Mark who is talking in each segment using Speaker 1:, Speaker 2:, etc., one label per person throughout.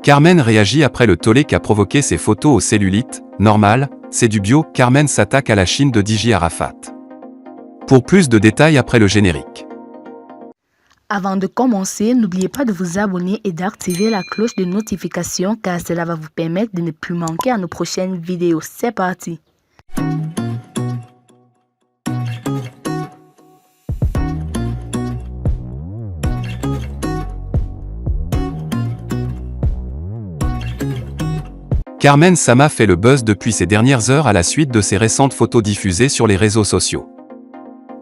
Speaker 1: Carmen réagit après le tollé qu'a provoqué ses photos au cellulite. Normal, c'est du bio. Carmen s'attaque à la Chine de DJ Arafat. Pour plus de détails après le générique.
Speaker 2: Avant de commencer, n'oubliez pas de vous abonner et d'activer la cloche de notification car cela va vous permettre de ne plus manquer à nos prochaines vidéos. C'est parti!
Speaker 1: Carmen Sama fait le buzz depuis ces dernières heures à la suite de ses récentes photos diffusées sur les réseaux sociaux.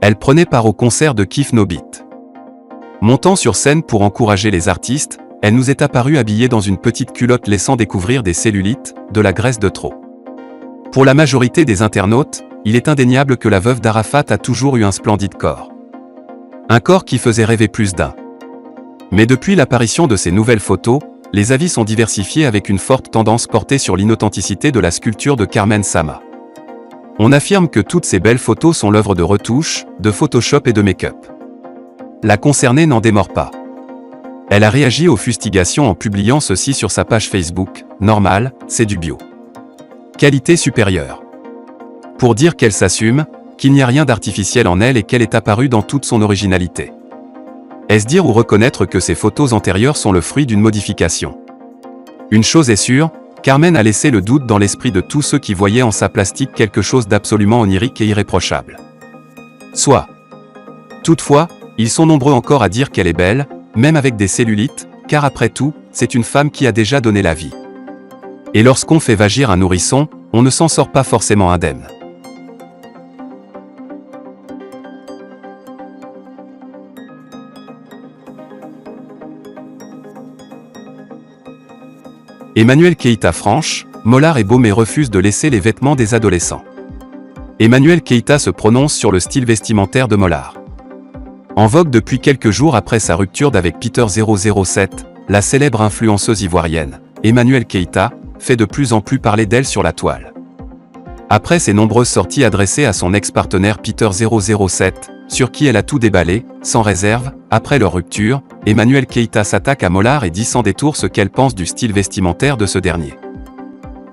Speaker 1: Elle prenait part au concert de Kif No Beat. Montant sur scène pour encourager les artistes, elle nous est apparue habillée dans une petite culotte laissant découvrir des cellulites, de la graisse de trop. Pour la majorité des internautes, il est indéniable que la veuve d'Arafat a toujours eu un splendide corps. Un corps qui faisait rêver plus d'un. Mais depuis l'apparition de ces nouvelles photos, les avis sont diversifiés avec une forte tendance portée sur l'inauthenticité de la sculpture de Carmen Sama. On affirme que toutes ces belles photos sont l'œuvre de retouches, de Photoshop et de make-up. La concernée n'en démord pas. Elle a réagi aux fustigations en publiant ceci sur sa page Facebook. Normal, c'est du bio. Qualité supérieure. Pour dire qu'elle s'assume, qu'il n'y a rien d'artificiel en elle et qu'elle est apparue dans toute son originalité. Est-ce dire ou reconnaître que ces photos antérieures sont le fruit d'une modification? Une chose est sûre, Carmen a laissé le doute dans l'esprit de tous ceux qui voyaient en sa plastique quelque chose d'absolument onirique et irréprochable. Soit. Toutefois, ils sont nombreux encore à dire qu'elle est belle, même avec des cellulites, car après tout, c'est une femme qui a déjà donné la vie. Et lorsqu'on fait vagir un nourrisson, on ne s'en sort pas forcément indemne. Emmanuel Keïta franche, mollard et beau mais refuse de laisser les vêtements des adolescents. Emmanuel Keïta se prononce sur le style vestimentaire de Mollard. En vogue depuis quelques jours après sa rupture d'avec Peter 007, la célèbre influenceuse ivoirienne, Emmanuel Keïta, fait de plus en plus parler d'elle sur la toile. Après ses nombreuses sorties adressées à son ex-partenaire Peter 007, sur qui elle a tout déballé, sans réserve, après leur rupture, Emmanuel Keïta s'attaque à Mollard et dit sans détour ce qu'elle pense du style vestimentaire de ce dernier.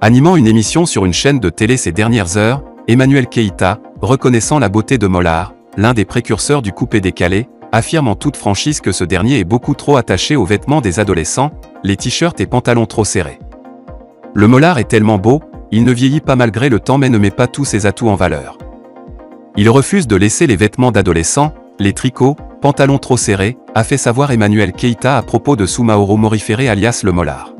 Speaker 1: Animant une émission sur une chaîne de télé ces dernières heures, Emmanuel Keïta, reconnaissant la beauté de Mollard, l'un des précurseurs du coupé-décalé, affirme en toute franchise que ce dernier est beaucoup trop attaché aux vêtements des adolescents, les t-shirts et pantalons trop serrés. Le Mollard est tellement beau, il ne vieillit pas malgré le temps mais ne met pas tous ses atouts en valeur. Il refuse de laisser les vêtements d'adolescents, les tricots, pantalons trop serrés, a fait savoir Emmanuel Keïta à propos de Soumaoro Morifere alias le Mollard.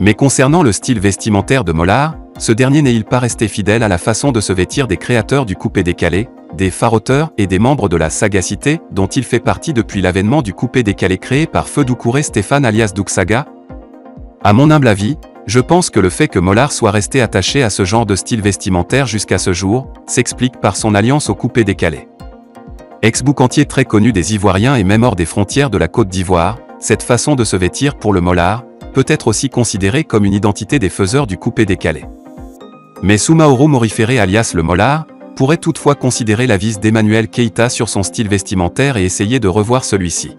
Speaker 1: Mais concernant le style vestimentaire de Mollard, ce dernier n'est-il pas resté fidèle à la façon de se vêtir des créateurs du coupé-décalé, des faroteurs et des membres de la Sagacité, dont il fait partie depuis l'avènement du coupé-décalé créé par Feu Doucouré Stéphane alias Douksaga? À mon humble avis, je pense que le fait que Mollard soit resté attaché à ce genre de style vestimentaire jusqu'à ce jour, s'explique par son alliance au coupé-décalé. Ex-boucantier très connu des Ivoiriens et même hors des frontières de la Côte d'Ivoire, cette façon de se vêtir pour le Mollard, peut être aussi considérée comme une identité des faiseurs du coupé-décalé. Mais Soumaoro Morifere alias le Mollard, pourrait toutefois considérer l'avis d'Emmanuel Keïta sur son style vestimentaire et essayer de revoir celui-ci.